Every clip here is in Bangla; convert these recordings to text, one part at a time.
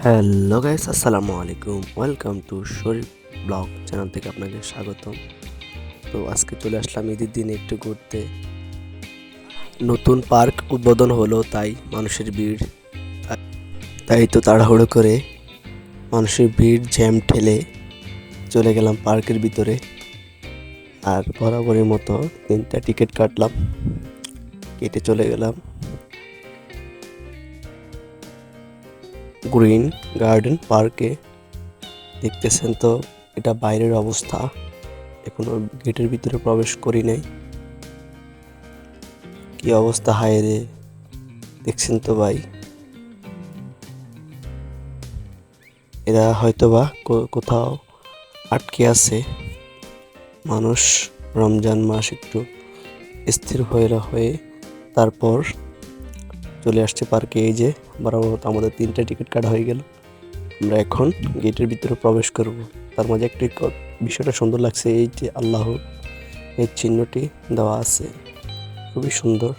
হ্যালো গাইস, আসসালামু আলাইকুম। Welcome to Sharif blog channel থেকে আপনাকে স্বাগতম। তো আজকে চলে আসলাম ঈদের দিনে একটু ঘুরতে। নতুন পার্ক উদ্বোধন হলো, তাই মানুষের ভিড়। তাই তো তাড়াহুড়ো করে মানুষের ভিড় জ্যাম ঠেলে চলে গেলাম পার্কের ভিতরে। আর বরাবরের মতো 3টা টিকিট কাটলাম, কেটে চলে গেলাম গ্রিন গার্ডেন পার্কে। দেখতেছেন তো এটা বাইরের অবস্থা, এখনো গেটের ভিতরে প্রবেশ করি নাই। কি অবস্থা, হায় রে! দেখছেন তো ভাই, এরা হয়তোবা কোথাও আটকে আছে। মানুষ রমজান মাস একটু স্থির হয়ে তারপর চলে আসছে পার্কে। এই যে বরাবর মতো আমাদের 3টা টিকিট কাটা হয়ে গেল। আমরা এখন গেটের ভিতরে প্রবেশ করব। তার মাঝে একটি বিষয়টা সুন্দর লাগছে, এই যে আল্লাহ এর চিহ্নটি দেওয়া আছে, খুবই সুন্দর।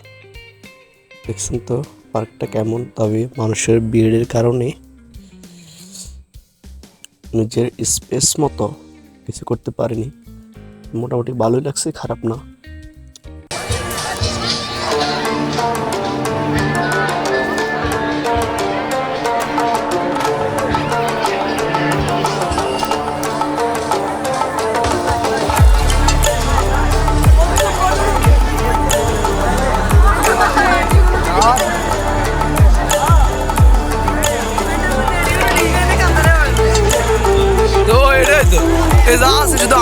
দেখছেন তো পার্কটা কেমন, তবে মানুষের ভিড়ের কারণে নিজের স্পেস মতো কিছু করতে পারিনি। মোটামুটি ভালোই লাগছে, খারাপ না। তো এটাই তো এই যা আছে শুধু